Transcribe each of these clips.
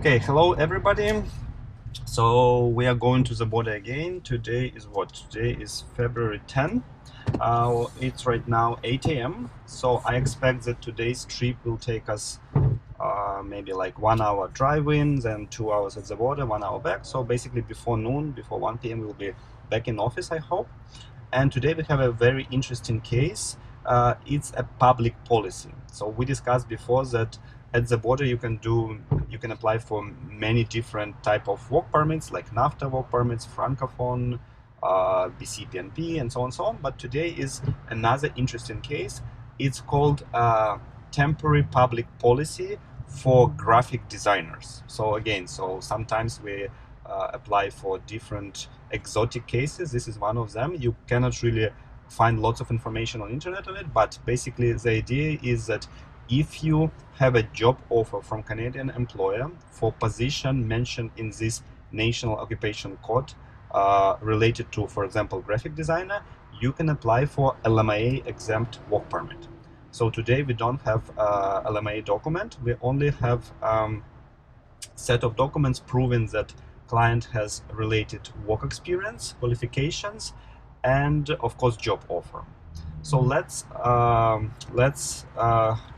Okay, hello everybody. So we are going to the border again. Today is what? Today is February 10. It's right now 8 a.m. So I expect that today's trip will take us maybe like 1 hour drive-in, then 2 hours at the border, 1 hour back. So basically before noon, before 1 p.m. we'll be back in office, I hope. And today we have a very interesting case. It's a public policy. So we discussed before that at the border you can apply for many different type of work permits, like NAFTA work permits, Francophone, BCPNP, and so on and so on. But today is another interesting case. It's called temporary public policy for graphic designers. So again, so sometimes we apply for different exotic cases. This is one of them. You cannot really find lots of information on internet on it, but basically the idea is that if you have a job offer from Canadian employer for position mentioned in this national occupation code related to, for example, graphic designer, you can apply for LMIA exempt work permit. So today we don't have LMIA document. We only have set of documents proving that client has related work experience, qualifications, and of course job offer. So let's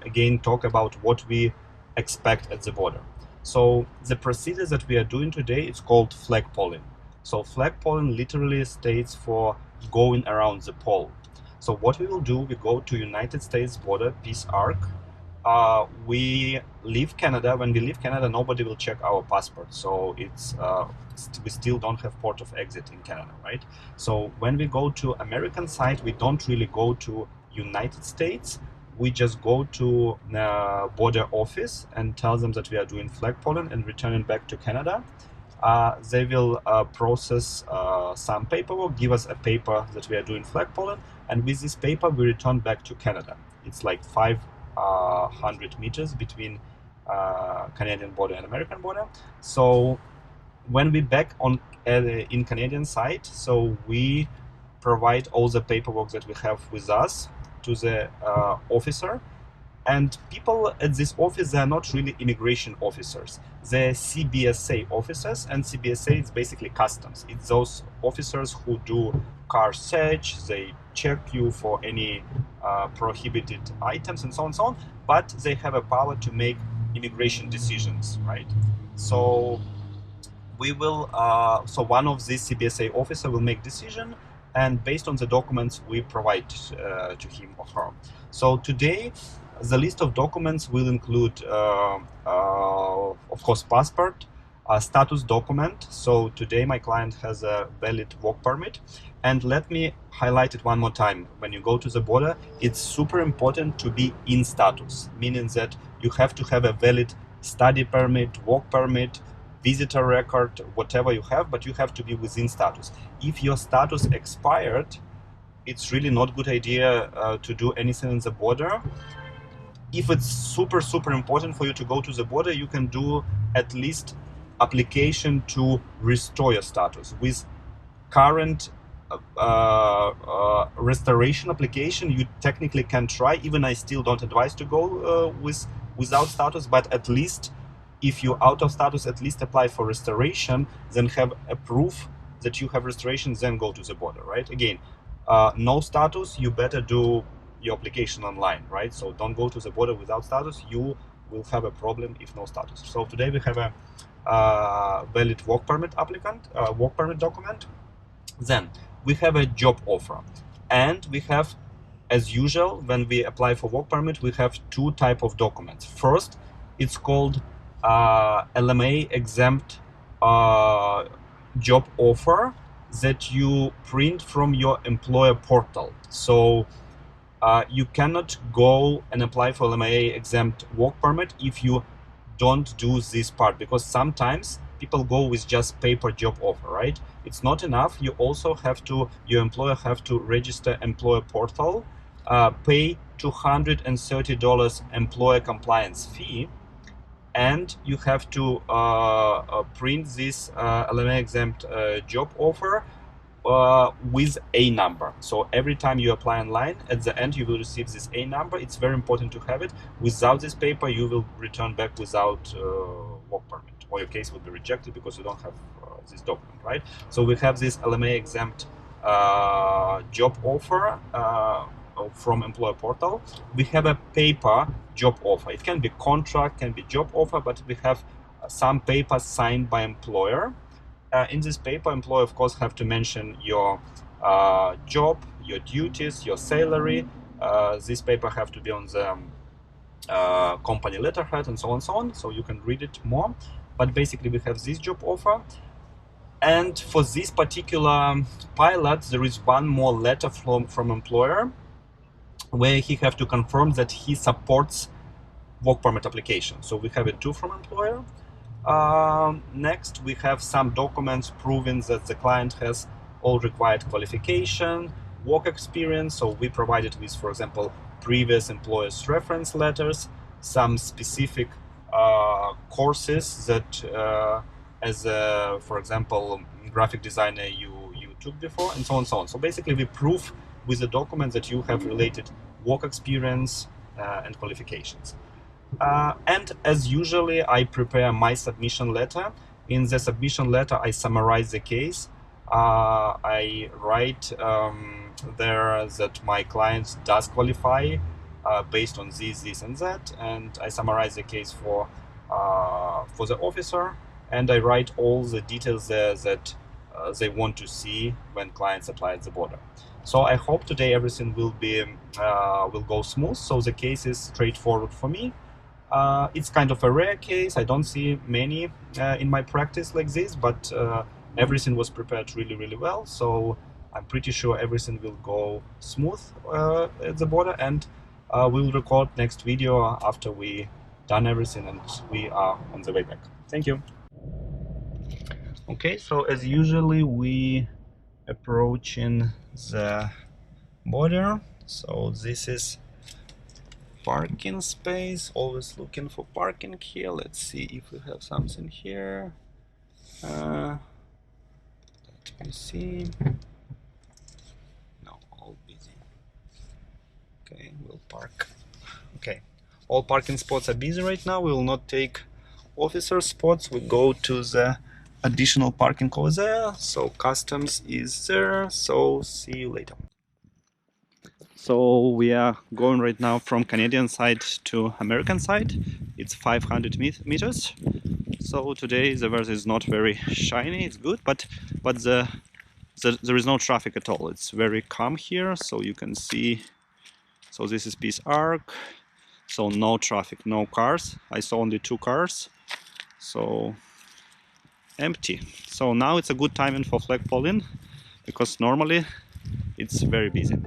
again talk about what we expect at the border. So the procedure that we are doing today is called flagpoling. So flagpoling literally states for going around the pole. So what we will do, we go to United States border, Peace Arc. We leave Canada. When we leave Canada, nobody will check our passport. So we still don't have port of exit in Canada, right? So when we go to American side, we don't really go to United States. We just go to the border office and tell them that we are doing flagpoling and returning back to Canada. They will process some paperwork, give us a paper that we are doing flagpoling, and with this paper we return back to Canada. It's like 500 meters between Canadian border and American border. So when we back on in Canadian side, so we provide all the paperwork that we have with us to the officer. And people at this office, they are not really immigration officers. They're CBSA officers, and CBSA is basically customs. It's those officers who do car search, they check you for any prohibited items and so on and so on, but they have a power to make immigration decisions, right? So we will, so one of these CBSA officer will make decision, and based on the documents we provide to him or her. So today, the list of documents will include, of course, passport, status document. So today my client has a valid work permit. And let me highlight it one more time. When you go to the border, it's super important to be in status, meaning that you have to have a valid study permit, work permit, visitor record, whatever you have, but you have to be within status. If your status expired, it's really not good idea to do anything in the border. If it's super important for you to go to the border, you can do at least application to restore your status. With current restoration application, you technically can try. Even I still don't advise to go without status, but at least if you're out of status, at least apply for restoration, then have a proof that you have restoration, then go to the border, right? Again, no status, you better do your application online, right? So don't go to the border without status. You will have a problem if no status. So today we have a valid work permit work permit document. Then we have a job offer, and we have, as usual, when we apply for work permit, we have two type of documents. First, it's called LMA exempt job offer that you print from your employer portal. So you cannot go and apply for LMIA exempt work permit if you don't do this part, because sometimes people go with just paper job offer, right? It's not enough. You also have to, your employer have to register employer portal, pay $230 employer compliance fee, and you have to print this LMIA exempt job offer with a number. So every time you apply online, at the end you will receive this a number. It's very important to have it. Without this paper, you will return back without work permit, or your case will be rejected because you don't have this document, right? So we have this LMA exempt job offer from employer portal. We have a paper job offer. It can be contract, can be job offer, but we have some papers signed by employer. In this paper, employer of course have to mention your job, your duties, your salary. This paper have to be on the company letterhead and so on and so on, so you can read it more. But basically we have this job offer, and for this particular pilot there is one more letter from employer where he have to confirm that he supports work permit application. So we have it too from employer. Next, we have some documents proving that the client has all required qualification, work experience. So we provided with, for example, previous employers' reference letters, some specific courses that, for example, graphic designer you took before, and so on and so on. So basically, we prove with the document that you have related work experience and qualifications. And as usually, I prepare my submission letter. In the submission letter, I summarize the case. I write there that my client does qualify based on this, and that, and I summarize the case for the officer, and I write all the details there that they want to see when clients apply at the border. So I hope today everything will go smooth. So the case is straightforward for me. It's kind of a rare case. I don't see many in my practice like this, but everything was prepared really, really well. So I'm pretty sure everything will go smooth at the border, and we'll record next video after we done everything and we are on the way back. Thank you. Okay, so as usually we approaching the border. So this is parking space, always looking for parking here. Let's see if we have something here. Let me see. No, all busy. Okay, we'll park. Okay, all parking spots are busy right now. We will not take officer spots. We go to the additional parking over there. So customs is there. So see you later. So we are going right now from Canadian side to American side. It's 500 meters. So today the weather is not very shiny. It's good, but there is no traffic at all. It's very calm here. So you can see. So this is Peace Arc. So no traffic, no cars. I saw only 2 cars. So empty. So now it's a good timing for Flagpoling because normally it's very busy.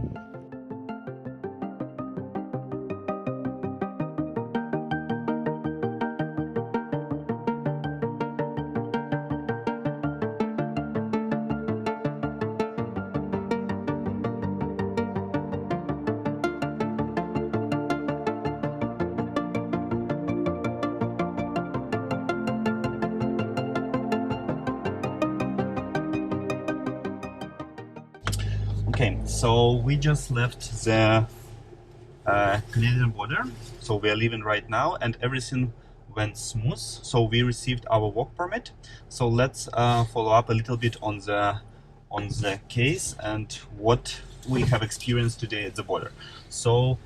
Okay, so we just left the Canadian border, so we are leaving right now, and everything went smooth. So we received our work permit. So let's follow up a little bit on the case and what we have experienced today at the border. So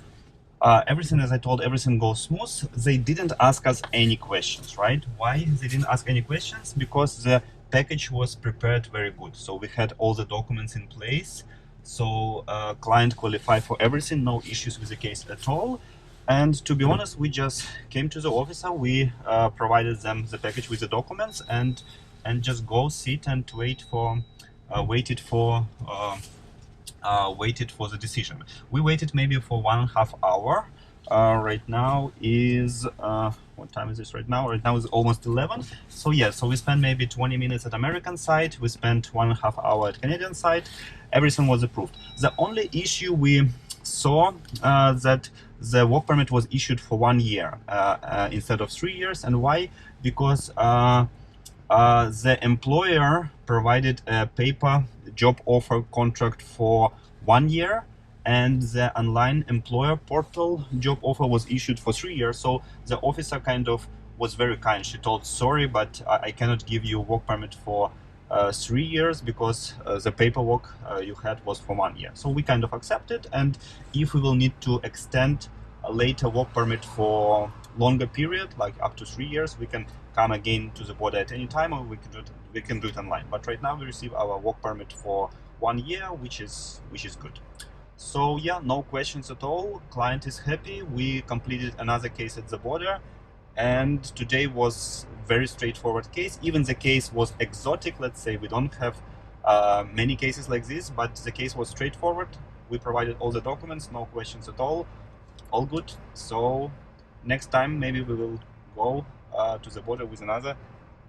everything, as I told, everything goes smooth. They didn't ask us any questions, right? Why they didn't ask any questions? Because the package was prepared very good. So we had all the documents in place. So client qualified for everything, no issues with the case at all. And to be honest, we just came to the officer, we provided them the package with the documents, and just go sit and waited for the decision. We waited maybe for 1.5 hours. Right now is what time is this right now? Right now is almost 11. So yeah, so we spent maybe 20 minutes at American side. We spent 1.5 hours at Canadian side. Everything was approved. The only issue we saw that the work permit was issued for 1 year instead of 3 years. And why? Because the employer provided a paper job offer contract for 1 year, and the online employer portal job offer was issued for 3 years. So the officer kind of was very kind. She told, sorry, but I cannot give you a work permit for 3 years because the paperwork you had was for 1 year. So we kind of accepted, and if we will need to extend a later work permit for longer period, like up to 3 years, we can come again to the border at any time, or we can do it online. But right now we receive our work permit for 1 year, which is good. So yeah, no questions at all. Client is happy. We completed another case at the border, and today was very straightforward case. Even the case was exotic. Let's say we don't have many cases like this, but the case was straightforward. We provided all the documents, no questions at all good. So next time maybe we will go to the border with another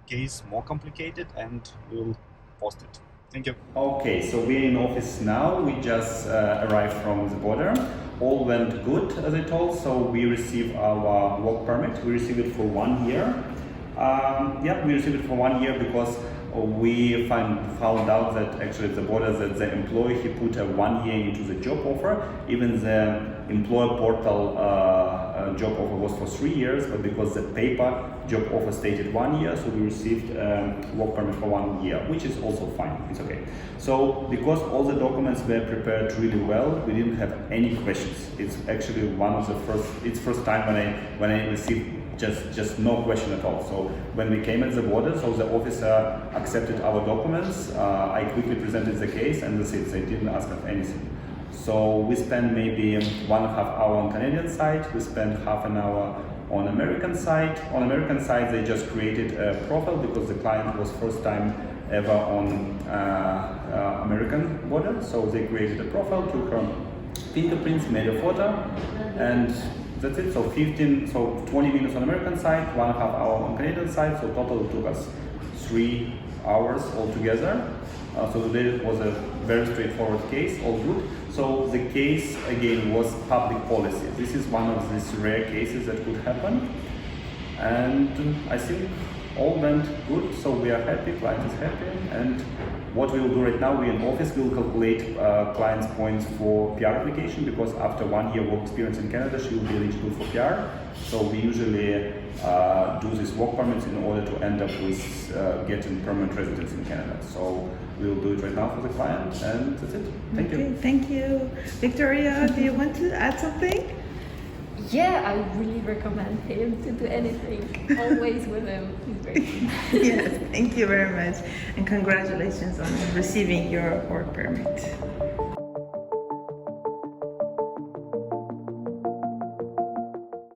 case more complicated, and we'll post it. Thank you. Okay, so we're in office now. We just arrived from the border. All went good, as I told. So we received our work permit. We received it for 1 year. We received it for 1 year because we found out that actually at the border that the employee, he put a 1 year into the job offer. Even the employer portal job offer was for 3 years, but because the paper job offer stated 1 year, so we received work permit for 1 year, which is also fine. It's okay. So because all the documents were prepared really well, we didn't have any questions. It's actually first time when I received just no question at all. So when we came at the border, so the officer accepted our documents. I quickly presented the case, and that's it. They didn't ask us anything. So we spent maybe 1.5 hour on Canadian side. We spent half an hour on American side. On American side, they just created a profile because the client was first time ever on American border. So they created a profile, took her fingerprints, made a photo, and that's it. So 20 minutes on American side, 1.5 hour on Canadian side. So total it took us 3 hours altogether. So today was a very straightforward case, all good. So the case again was public policy. This is one of these rare cases that could happen, and I think all went good. So we are happy, client is happy, and what we will do right now, we in office will calculate client's points for PR application, because after 1 year work experience in Canada, she will be eligible for PR. So we usually do these work permits in order to end up with getting permanent residence in Canada. So we will do it right now for the client, and that's it. Thank you. Thank you. Victoria, do you want to add something? Yeah, I really recommend him to do anything. Always with him. He's great. Yes, thank you very much. And congratulations on receiving your work permit.